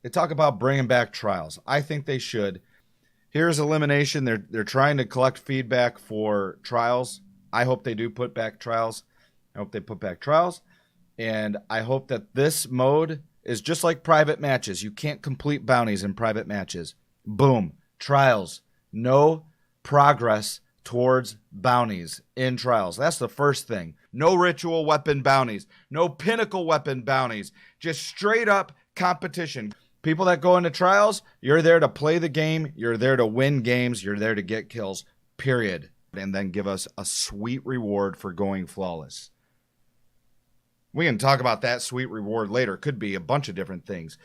They talk about bringing back Trials. I think they should. Here's Elimination. They're trying to collect feedback for Trials. I hope they do put back Trials. I hope they put back Trials. And I hope that this mode is just like private matches. You can't complete bounties in private matches. Boom. Trials. No progress towards bounties in Trials. That's the first thing. No ritual weapon bounties. No pinnacle weapon bounties. Just straight up competition. People that go into Trials, you're there to play the game. You're there to win games. You're there to get kills, period. And then give us a sweet reward for going flawless. We can talk about that sweet reward later. Could be a bunch of different things.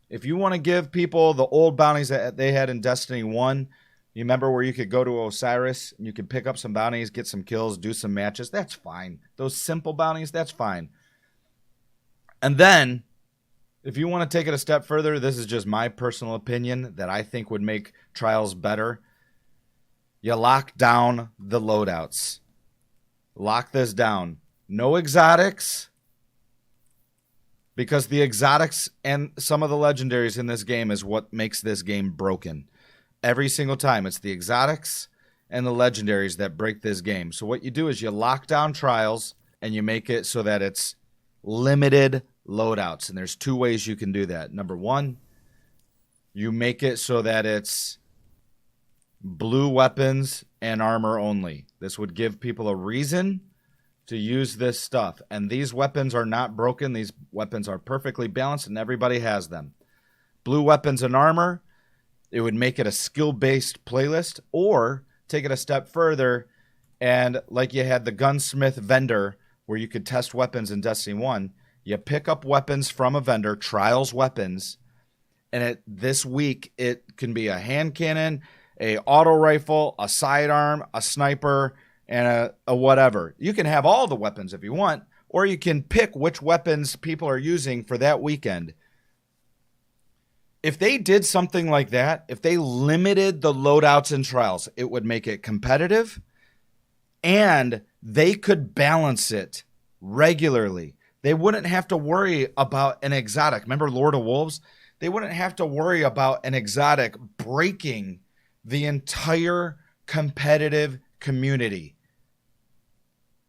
If you want to give people the old bounties that they had in Destiny 1, you remember where you could go to Osiris and you could pick up some bounties, get some kills, do some matches? That's fine. Those simple bounties, that's fine. And then, if you want to take it a step further, this is just my personal opinion that I think would make Trials better. You lock down the loadouts. Lock this down. No exotics. Because the exotics and some of the legendaries in this game is what makes this game broken. Every single time, it's the exotics and the legendaries that break this game. So what you do is you lock down Trials and you make it so that it's limited loadouts. And there's two ways you can do that. Number one, you make it so that it's blue weapons and armor only. This would give people a reason to use this stuff. And these weapons are not broken. These weapons are perfectly balanced and everybody has them. Blue weapons and armor, it would make it a skill-based playlist, or take it a step further and like you had the gunsmith vendor where you could test weapons in Destiny 1, you pick up weapons from a vendor, Trials weapons, and this week it can be a hand cannon, a auto rifle, a sidearm, a sniper, and a whatever. You can have all the weapons if you want, or you can pick which weapons people are using for that weekend. If they did something like that, if they limited the loadouts in Trials, it would make it competitive, and they could balance it regularly. They wouldn't have to worry about an exotic. Remember Lord of Wolves? They wouldn't have to worry about an exotic breaking the entire competitive community.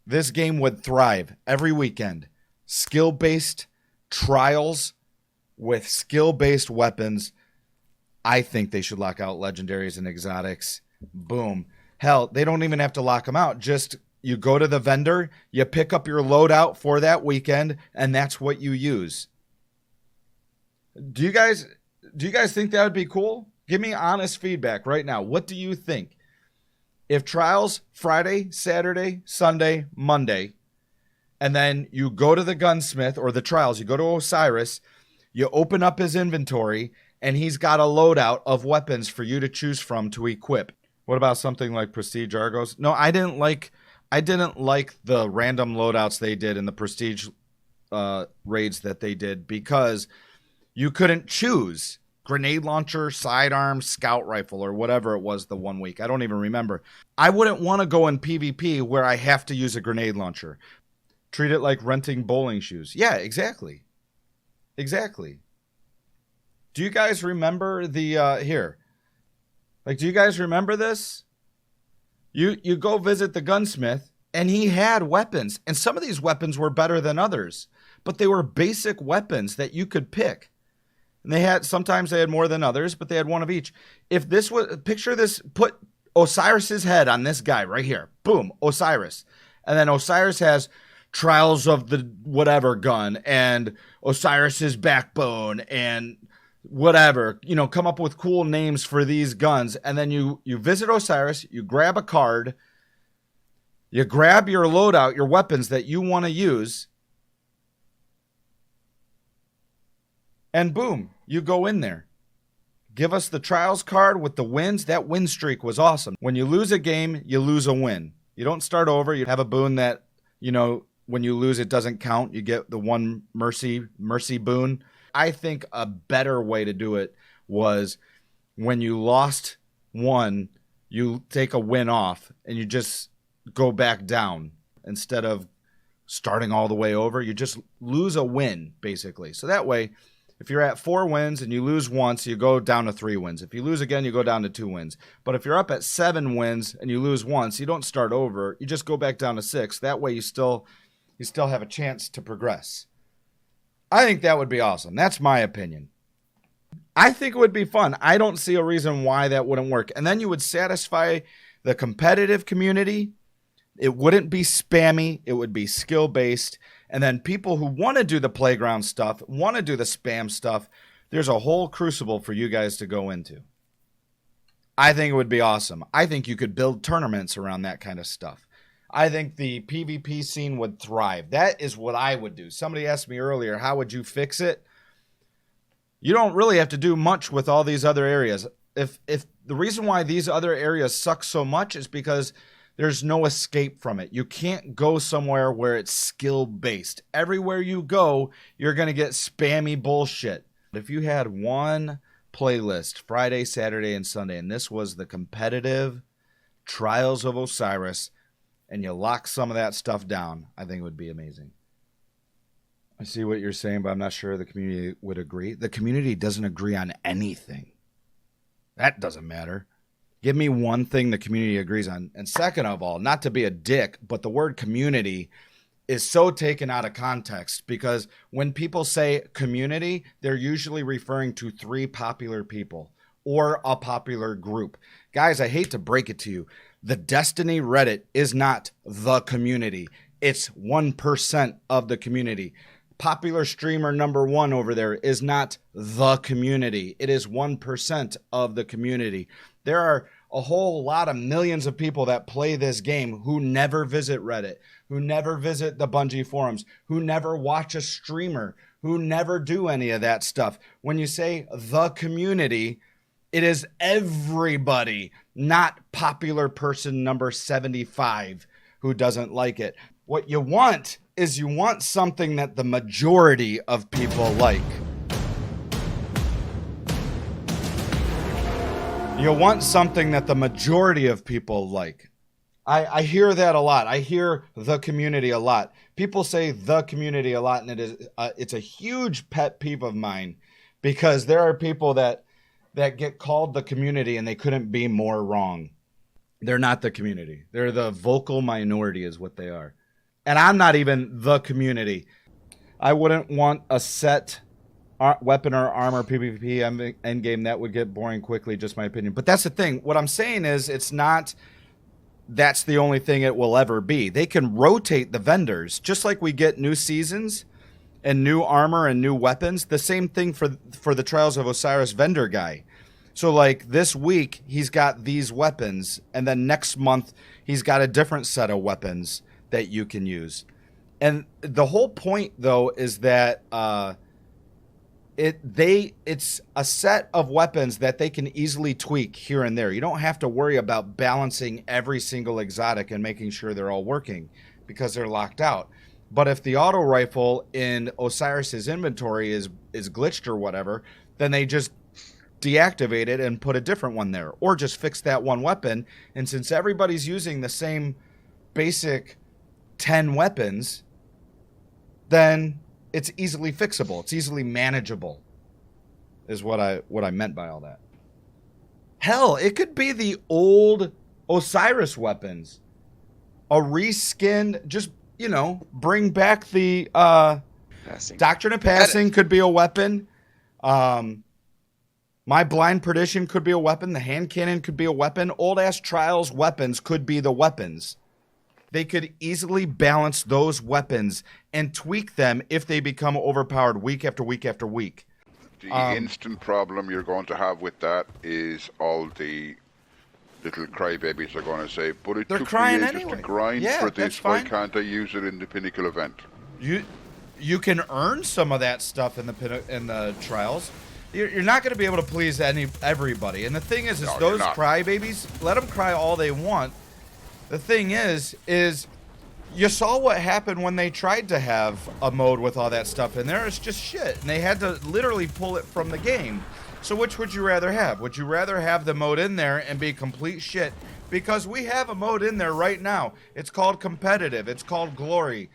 This game would thrive every weekend. Skill-based Trials with skill-based weapons. I think they should lock out legendaries and exotics. Boom. Hell, they don't even have to lock them out. Just you go to the vendor, you pick up your loadout for that weekend, and that's what you use. Do you guys think that would be cool? Give me honest feedback right now. What do you think? If Trials Friday, Saturday, Sunday, Monday, and then you go to the gunsmith or the Trials, you go to Osiris, you open up his inventory, and he's got a loadout of weapons for you to choose from to equip. What about something like Prestige Argos? No, I didn't like the random loadouts they did in the Prestige raids that they did, because you couldn't choose grenade launcher, sidearm, scout rifle, or whatever it was the one week. I don't even remember. I wouldn't want to go in PvP where I have to use a grenade launcher. Treat it like renting bowling shoes. Yeah, exactly. Exactly. Do you guys remember the here? Like, do you guys remember this? You go visit the gunsmith, and he had weapons, and some of these weapons were better than others, but they were basic weapons that you could pick. And sometimes they had more than others, but they had one of each. If this was, picture this, put Osiris's head on this guy right here. Boom, Osiris. And then Osiris has Trials of the whatever gun, and Osiris's backbone, and whatever, come up with cool names for these guns. And then you visit Osiris, you grab a card, you grab your loadout, your weapons that you want to use, and boom, you go in there. Give us the Trials card with the wins. That win streak was awesome. When you lose a game, you lose a win. You don't start over. You have a boon that, when you lose, it doesn't count. You get the one mercy boon. I think a better way to do it was when you lost one, you take a win off and you just go back down instead of starting all the way over. You just lose a win, basically. So that way, If you're at 4 wins and you lose once, you go down to 3 wins. If you lose again, you go down to 2 wins. But if you're up at 7 wins and you lose once, you don't start over. You just go back down to 6. That way you still have a chance to progress. I think that would be awesome. That's my opinion. I think it would be fun. I don't see a reason why that wouldn't work. And then you would satisfy the competitive community. It wouldn't be spammy. It would be skill-based. And then people who want to do the playground stuff, want to do the spam stuff, there's a whole crucible for you guys to go into. I think it would be awesome. I think you could build tournaments around that kind of stuff. I think the PvP scene would thrive. That is what I would do. Somebody asked me earlier, how would you fix it? You don't really have to do much with all these other areas. If the reason why these other areas suck so much is because there's no escape from it. You can't go somewhere where it's skill-based. Everywhere you go, you're going to get spammy bullshit. If you had one playlist, Friday, Saturday, and Sunday, and this was the competitive Trials of Osiris, and you lock some of that stuff down, I think it would be amazing. I see what you're saying, but I'm not sure the community would agree. The community doesn't agree on anything. That doesn't matter. Give me one thing the community agrees on. And second of all, not to be a dick, but the word community is so taken out of context, because when people say community, they're usually referring to 3 popular people or a popular group. Guys, I hate to break it to you. The Destiny Reddit is not the community. It's 1% of the community. Popular streamer number 1 over there is not the community. It is 1% of the community. There are a whole lot of millions of people that play this game who never visit Reddit, who never visit the Bungie forums, who never watch a streamer, who never do any of that stuff. When you say the community, it is everybody, not popular person number 75 who doesn't like it. What you want is you want something that the majority of people like. You want something that the majority of people like. I hear that a lot. I hear the community a lot. People say the community a lot, and it's a huge pet peeve of mine, because there are people that get called the community and they couldn't be more wrong. They're not the community. They're the vocal minority is what they are. And I'm not even the community. I wouldn't want a set weapon or armor PvP endgame. That would get boring quickly, just my opinion. But that's the thing. What I'm saying is it's not that's the only thing it will ever be. They can rotate the vendors. Just like we get new seasons and new armor and new weapons, the same thing for the Trials of Osiris vendor guy. So like this week, he's got these weapons, and then next month, he's got a different set of weapons that you can use. And the whole point, though, is that it's a set of weapons that they can easily tweak here and there. You don't have to worry about balancing every single exotic and making sure they're all working, because they're locked out. But if the auto rifle in Osiris's inventory is glitched or whatever, then they just deactivate it and put a different one there, or just fix that one weapon. And since everybody's using the same basic 10 weapons, then it's easily fixable. It's easily manageable, is what I meant by all that. Hell, it could be the old Osiris weapons. A reskinned, just, you know, bring back the Doctrine of Passing could be a weapon. My Blind Perdition could be a weapon. The hand cannon could be a weapon. Old-ass Trials weapons could be the weapons. They could easily balance those weapons and tweak them if they become overpowered week after week after week. The instant problem you're going to have with that is all the little crybabies are going to say, but it took me ages to grind for this. Why can't I use it in the Pinnacle event? You can earn some of that stuff in the Trials. You're not going to be able to please everybody. And the thing is no, those crybabies, let them cry all they want. The thing is you saw what happened when they tried to have a mode with all that stuff in there. It's just shit. And they had to literally pull it from the game. So which would you rather have? Would you rather have the mode in there and be complete shit? Because we have a mode in there right now. It's called competitive. It's called glory.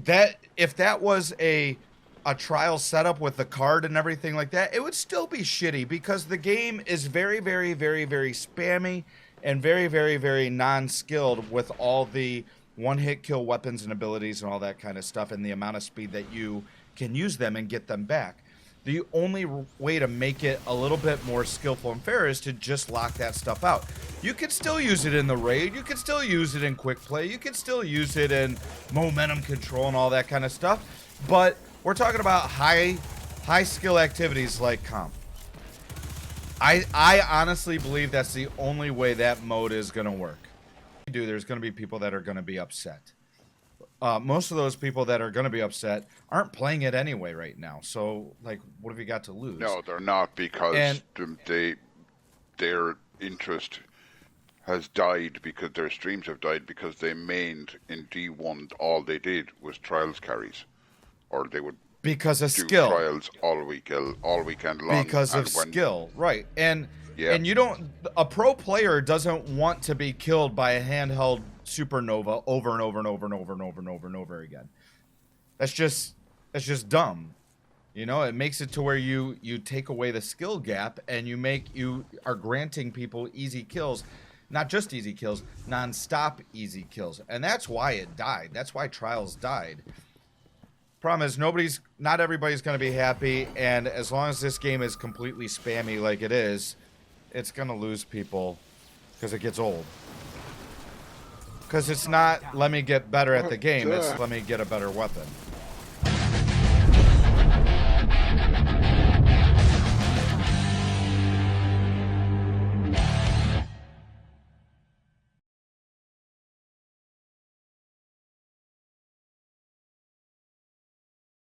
That if that was a a trial setup with the card and everything like that, it would still be shitty because the game is very, very, very, very spammy and very, very, very non-skilled with all the one-hit kill weapons and abilities and all that kind of stuff and the amount of speed that you can use them and get them back. The only way to make it a little bit more skillful and fair is to just lock that stuff out. You can still use it in the raid. You can still use it in quick play. You can still use it in momentum control and all that kind of stuff. But we're talking about high skill activities like comp. I honestly believe that's the only way that mode is going to work. There's going to be people that are going to be upset. Most of those people that are going to be upset aren't playing it anyway right now. So, like, what have you got to lose? No, they're not, because their interest has died, because their streams have died, because they mained in D1. All they did was trials carries, or they would because of skill trials all weekend long. Because of skill, right? And you don't. A pro player doesn't want to be killed by a handheld supernova over and over and over and over and over and over and over again. That's just dumb. You know, it makes it to where you take away the skill gap and you are granting people easy kills, not just easy kills, non-stop easy kills. And that's why it died. That's why Trials died. Problem is not everybody's going to be happy, and as long as this game is completely spammy like it is, it's going to lose people because it gets old. Because it's not, let me get better at the game, it's let me get a better weapon.